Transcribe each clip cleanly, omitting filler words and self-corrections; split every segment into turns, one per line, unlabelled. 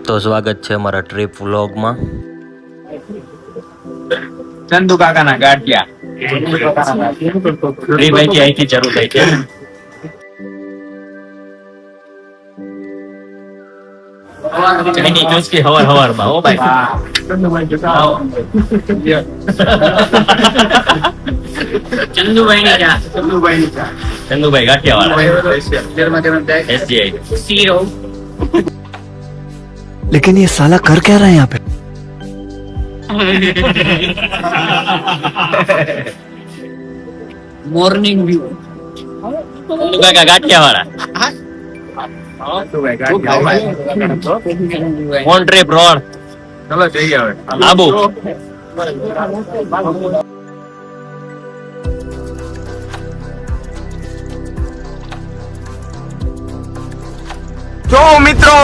તો સ્વાગત છે અમારા ટ્રીપ વ્લોગમાં.
ચંદુ કાકાના ગાંઠિયા અહીંથી શરૂ થઈ છે. ચાઈની ચુસ્કી હવારમાં હો ભાઈ. ચંદુભાઈ ની ચા. ચંદુભાઈ ગાંઠિયાવાળા. SGI.
लेकिन ये साला कर क्या रहा है यहाँ पे?
Morning view. કાકા ગાંઠિયાવાળા. On trip road. ચલો જઈએ હવે આબુ.
જો મિત્રો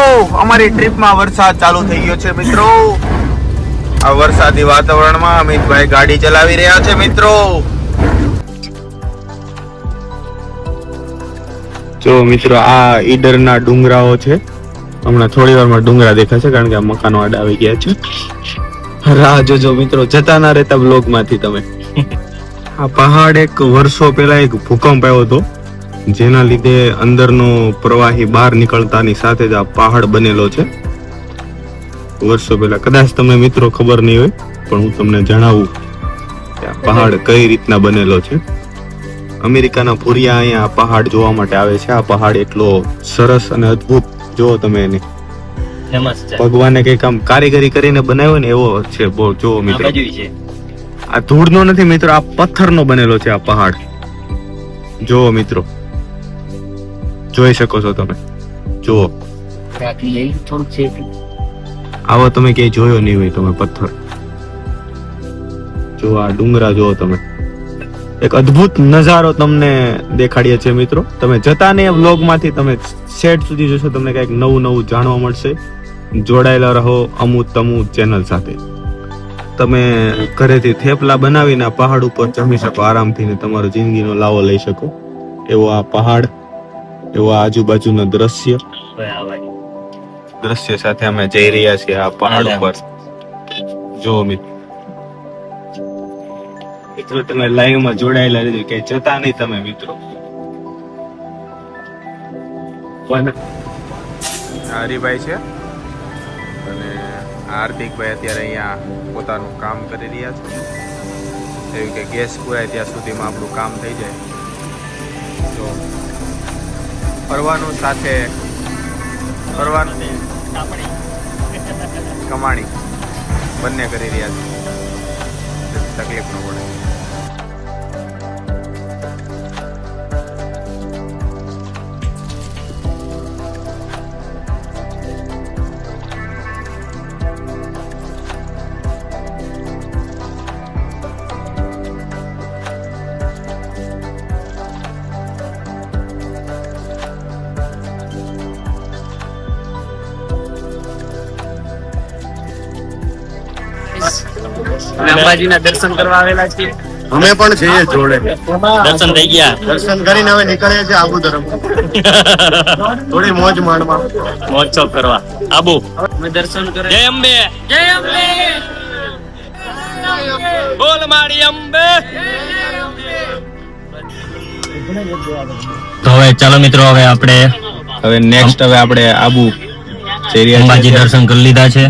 અમારી ટ્રીપમાં વરસાદ ચાલુ થઈ ગયો છે મિત્રો. આ વરસાદી વાતાવરણમાં અમિતભાઈ ગાડી ચલાવી રહ્યા છે મિત્રો. જો મિત્રો આ ઈડરના ડુંગરાઓ છે. હમણાં થોડી વારમાં ડુંગરા દેખાશે કારણ કે આ મકાનો આડા આવી ગયા છે. રાહ જોજો મિત્રો, જતા ના રહેતા બ્લોગમાંથી તમે. આ પહાડ એક વર્ષો પહેલા એક ભૂકંપ આવ્યો હતો જેના લીધે અંદરનો પ્રવાહી બહાર નીકળતાની સાથે જ આ પહાડ બનેલો છે. વર્ષો પહેલા કદાચ તમને મિત્રો ખબર નહીં હોય પણ હું તમને જણાવું કે આ પહાડ કઈ રીતના બનેલો છે. અમેરિકાના ભૂરિયા અહીંયા આ પહાડ જોવા માટે આવે છે. આ પહાડ એટલો સરસ અને અદ્ભુત, જો તમે એને
ફેમસ છે.
ભગવાને કઈક આમ કારીગરી કરીને બનાવ્યો ને એવો છે. બહુ જો મિત્રો, આ ધૂળનો નથી મિત્રો, આ પથ્થરનો બનેલો છે આ પહાડ. જો મિત્રો, જોઈ શકો છો તમે. જુઓ, આવો તમે ક્યાંય જોયો નહીં હોય તમે પથ્થર. જો આ ડુંગરા જુઓ તમે. એક અદ્ભુત નજારો તમને દેખાડીએ છીએ મિત્રો. તમે જતા ને વ્લોગ માંથી તમે સેટ સુધી જોશો, તમને કઈક નવું નવું જાણવા મળશે. જોડાયેલા રહો અમુ તમુ ચેનલ સાથે. તમે ઘરેથી થેપલા બનાવીને આ પહાડ ઉપર જમી શકો આરામથી ને તમારો જિંદગીનો લાવો લઈ શકો. એવો આ પહાડ, એવો આજુબાજુનો દ્રશ્ય સાથે અમે જઈ રહ્યા છીએ આ પહાડ ઉપર. જો મિત્રો તમે લાઈવ માં જોડાયેલા રહેજો, કે જતા નહીં તમે મિત્રો. હરિભાઈ છે અને હાર્દિકભાઈ અત્યારે અહીંયા પોતાનું કામ કરી રહ્યા છે. એવું કે ગેસ પુરાય ત્યાં સુધીમાં આપણું કામ થઈ જાય. તો ફરવાનું સાથે ફરવાનું કમાણી બંને કરી રહ્યા છે. તકલીફ ન પડે.
અંબાજીના દર્શન કરવા આવેલા છીએ.
અમે પણ જઈએ જોડે.
દર્શન થઈ ગયા.
દર્શન કરીને હવે નીકળીએ છીએ આબુ તરફ. થોડી મોજ માણવા,
મોજ શોખ કરવા આબુ. અમે દર્શન કરે. જય અંબે, જય અંબે, બોલ મારી અંબે. તો હવે ચાલો મિત્રો, હવે આપણે
નેક્સ્ટ આપણે આબુ જઈ રહ્યા
અંબાજી દર્શન કરી લીધા છે.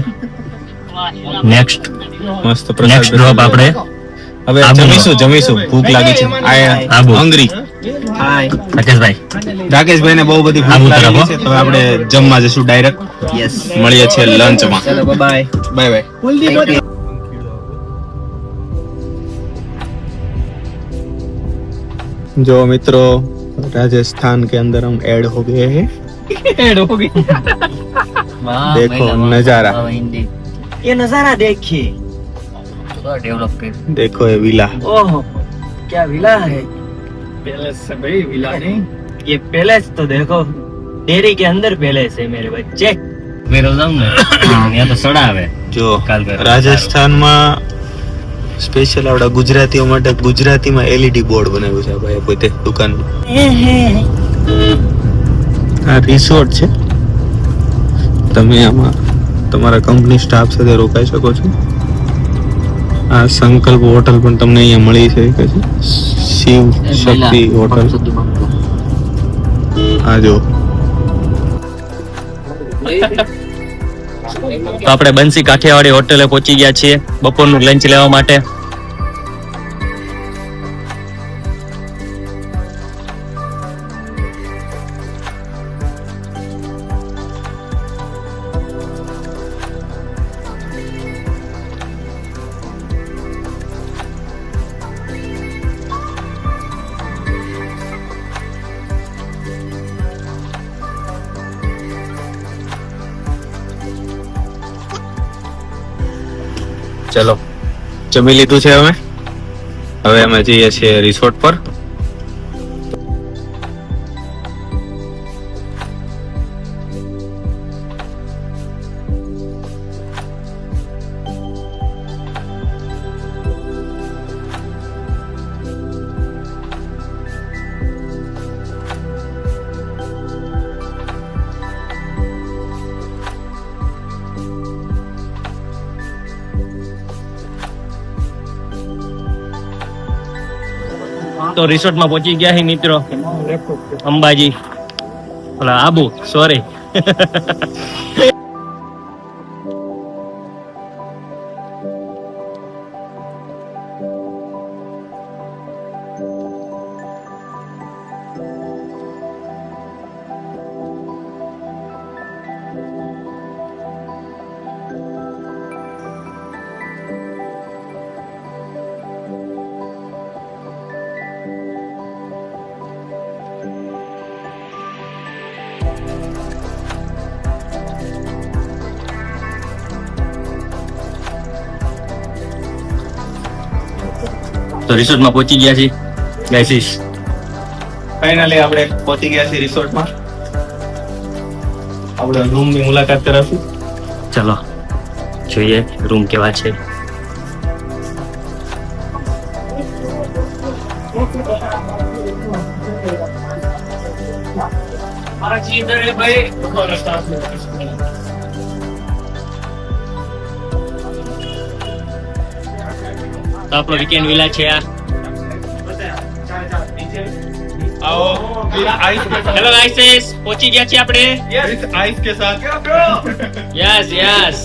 નેક્સ્ટ ડ્રોપ આપણે
હવે જમીશું. ભૂખ લાગી છે. હંગ્રી. રાકેશભાઈ ને બહુ બધી ભૂખ લાગી છે, તો આપણે જમવા જશું ડાયરેક્ટ. મળીએ છીએ લંચમાં. Bye bye. जो मित्रों, राजस्थान के अंदर हम ऐड हो गए हैं. देखो नजारा,
ये नजारा देखिए.
देखो ये विला.
ओहो, क्या विला है.
पैलेस से भाई, विला नहीं.
ये पैलेस तो देखो, डेयरी के अंदर पैलेस है मेरे बच्चे.
मेरे सामने यहाँ तो सड़ा है.
जो રાજસ્થાનમાં સ્પેશિયલ આપડા ગુજરાતીઓ માટે ગુજરાતીમાં LED બોર્ડ બનાવ્યું છે ભાઈ પોતે દુકાનમાં. આ રિસોર્ટ છે. તમે આમાં તમારા કંપની સ્ટાફ સાથે રોકાઈ શકો છો. આ સંકલ્પ હોટલ પણ તમને અહીંયા મળી શકે છે. શિવ શક્તિ હોટલ. આ જો
તો આપણે બંસી કાઠિયાવાડી હોટેલે પહોંચી ગયા છીએ બપોરનું લંચ લેવા માટે.
ચલો જમી લીધું છે હવે અમે જઈએ છીએ રિસોર્ટ પર.
તો રિસોર્ટમાં પહોંચી ગયા છે મિત્રો. અંબાજી ઓલા આબુ સોરી. તો રિસોર્ટમાં પહોંચી ગયા છીએ ગાઈસ.
ફાઇનલી આપણે પહોંચી ગયા છીએ રિસોર્ટમાં. આપણે રૂમની મુલાકાત કરાવશું.
ચલો જોઈએ રૂમ કેવા છે. તો આપણો વીકેન્ડ વિલા છે આ. હેલો ગાઈસ, પહોંચી ગયા છીએ આપણે.
આઈસ કે સાથ
યસ યસ.